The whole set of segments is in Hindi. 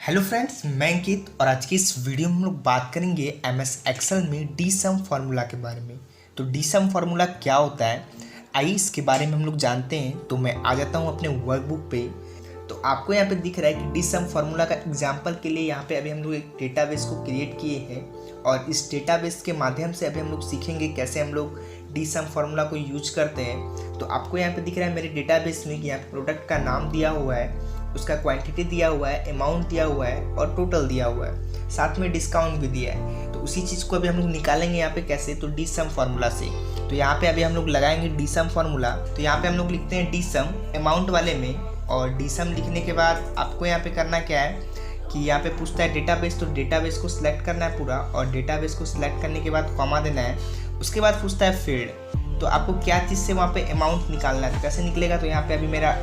हेलो फ्रेंड्स, मैं अंकित और आज की इस वीडियो में हम लोग बात करेंगे एमएस एक्सेल में डी सम फार्मूला के बारे में। तो डी सम फार्मूला क्या होता है, आइए इसके बारे में हम लोग जानते हैं। तो मैं आ जाता हूँ अपने वर्कबुक पे। तो आपको यहाँ पे दिख रहा है कि डी सम फार्मूला का एग्जांपल के लिए यहाँ पे अभी हम लोग एक डेटाबेस को क्रिएट किए हैं और इस डेटाबेस के माध्यम से अभी हम लोग सीखेंगे कैसे हम लोग डी सम फार्मूला को यूज करते हैं। तो आपको यहाँ पे दिख रहा है मेरे डेटाबेस में कि यहाँ पे प्रोडक्ट का नाम दिया हुआ है, उसका क्वांटिटी दिया हुआ है, अमाउंट दिया हुआ है और टोटल दिया हुआ है, साथ में डिस्काउंट भी दिया है। तो उसी चीज़ को अभी हम लोग निकालेंगे यहाँ पे कैसे, तो डी सम फार्मूला से। तो यहाँ पे अभी हम लोग लगाएंगे डी सम फार्मूला। तो यहाँ पे हम लोग लिखते हैं डी सम अमाउंट वाले में, और डी सम लिखने के बाद आपको यहाँ पे करना क्या है कि यहाँ पे पूछता है डेटाबेस, तो डेटाबेस को सिलेक्ट करना है पूरा, और डेटाबेस को सिलेक्ट करने के बाद कॉमा देना है। उसके बाद पूछता है फील्ड, तो आपको क्या चीज़ से वहाँ पे अमाउंट निकालना है। तो कैसे निकलेगा, तो यहाँ पे अभी मेरा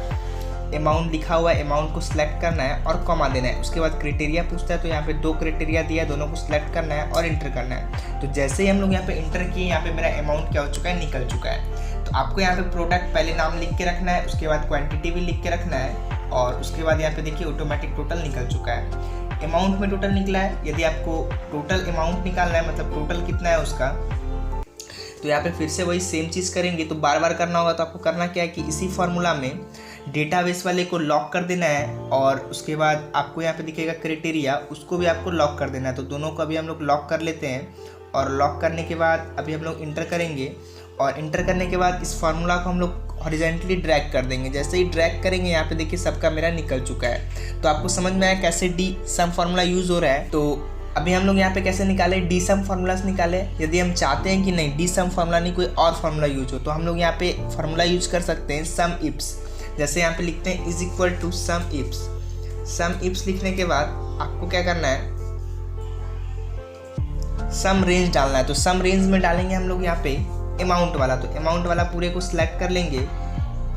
अमाउंट लिखा हुआ है, अमाउंट को सिलेक्ट करना है और कॉमा देना है। उसके बाद क्राइटेरिया पूछता है, तो यहाँ पे 2 क्राइटेरिया दिया है, दोनों को सिलेक्ट करना है और इंटर करना है। तो जैसे ही हम लोग यहाँ पे इंटर किए, यहाँ पे मेरा अमाउंट क्या हो चुका है, निकल चुका है। तो आपको यहाँ पे प्रोडक्ट पहले नाम लिख के रखना है, उसके बाद क्वांटिटी भी लिख के रखना है, और उसके बाद यहाँ पे देखिए ऑटोमेटिक टोटल निकल चुका है। अमाउंट में टोटल निकला है। यदि आपको टोटल अमाउंट निकालना है, मतलब टोटल कितना है उसका, तो यहाँ पे फिर से वही सेम चीज़ करेंगे। तो बार बार करना होगा। तो आपको करना क्या है कि इसी फार्मूला में डेटाबेस वाले को लॉक कर देना है, और उसके बाद आपको यहाँ पे दिखेगा क्राइटेरिया, उसको भी आपको लॉक कर देना है। तो दोनों को अभी हम लोग लॉक कर लेते हैं, और लॉक करने के बाद अभी हम लोग इंटर करेंगे, और इंटर करने के बाद इस फार्मूला को हम लोग हॉरिजॉन्टली ड्रैग कर देंगे। जैसे ही ड्रैग करेंगे, यहाँ पे देखिए सबका मेरा निकल चुका है। तो आपको समझ में आया कैसे डी सम फार्मूला यूज़ हो रहा है। तो अभी हम लोग यहाँ पे कैसे निकाले, डी सम फार्मूला से निकाले। यदि हम चाहते हैं कि नहीं डी सम फार्मूला नहीं कोई और फार्मूला यूज हो, तो हम लोग यहाँ पे फार्मूला यूज कर सकते हैं सम इप्स। जैसे यहाँ पे लिखते हैं इज इक्वल टू सम इप्स। सम इप्स लिखने के बाद आपको क्या करना है, सम रेंज डालना है। तो सम रेंज में डालेंगे हम लोग यहाँ पे अमाउंट वाला। तो अमाउंट वाला पूरे को सिलेक्ट कर लेंगे,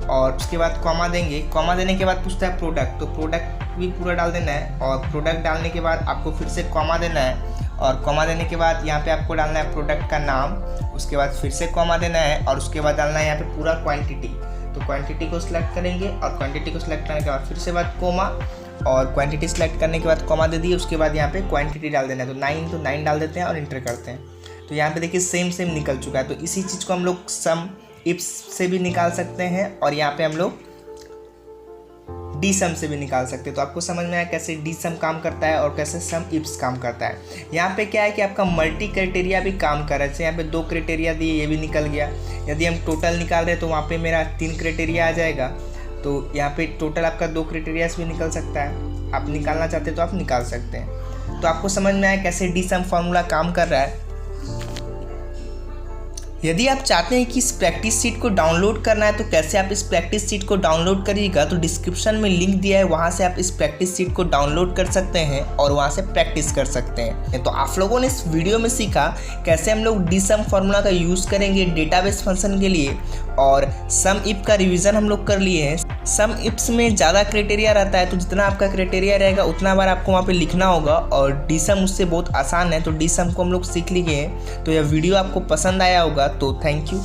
और उसके बाद कॉमा देंगे। कॉमा देने के बाद पूछता है प्रोडक्ट, तो प्रोडक्ट भी पूरा डाल देना है, और प्रोडक्ट डालने के बाद आपको फिर से कॉमा देना है, और कॉमा देने के बाद यहाँ पे आपको डालना है प्रोडक्ट का नाम। उसके बाद फिर से कॉमा देना है, और उसके बाद डालना है यहाँ पे पूरा क्वांटिटी। तो क्वांटिटी को सिलेक्ट करेंगे, और क्वांटिटी को सिलेक्ट करने के बाद फिर से बाद कोमा, और क्वांटिटी सिलेक्ट करने के बाद कॉमा दे दिए। उसके बाद यहाँ पे क्वांटिटी डाल देना है। तो 9 तो 9 डाल देते हैं और इंटर करते हैं। तो यहाँ पे देखिए सेम निकल चुका है। तो इसी चीज़ को हम लोग सम इप्स से भी निकाल सकते हैं, और यहाँ पे हम लोग डी सम से भी निकाल सकते हैं। तो आपको समझ में आया कैसे डी सम काम करता है और कैसे सम इप्स काम करता है। यहाँ पे क्या है कि आपका मल्टी क्राइटेरिया भी काम कर रहा है। जैसे यहाँ पे 2 क्राइटेरिया दिए, ये भी निकल गया। यदि हम टोटल निकाल रहे हैं, तो वहाँ पे मेरा 3 क्राइटेरिया आ जाएगा। तो यहाँ पे टोटल आपका 2 क्राइटेरिया भी निकल सकता है। आप निकालना चाहते हैं तो आप निकाल सकते हैं। तो आपको समझ में आया कैसे डी सम फार्मूला काम कर रहा है। यदि आप चाहते हैं कि इस प्रैक्टिस सीट को डाउनलोड करना है, तो कैसे आप इस प्रैक्टिस सीट को डाउनलोड करिएगा, तो डिस्क्रिप्शन में लिंक दिया है, वहां से आप इस प्रैक्टिस सीट को डाउनलोड कर सकते हैं और वहां से प्रैक्टिस कर सकते हैं। तो आप लोगों ने इस वीडियो में सीखा कैसे हम लोग डी सम फार्मूला का यूज़ करेंगे डेटाबेस फंक्शन के लिए, और सम इप का रिवीजन हम लोग कर लिए हैं। सम इप्स में ज़्यादा क्राइटेरिया रहता है, तो जितना आपका क्राइटेरिया रहेगा उतना बार आपको वहाँ पे लिखना होगा, और डी सम उससे बहुत आसान है। तो डी सम को हम लोग सीख लिए हैं। तो यह वीडियो आपको पसंद आया होगा, तो थैंक यू।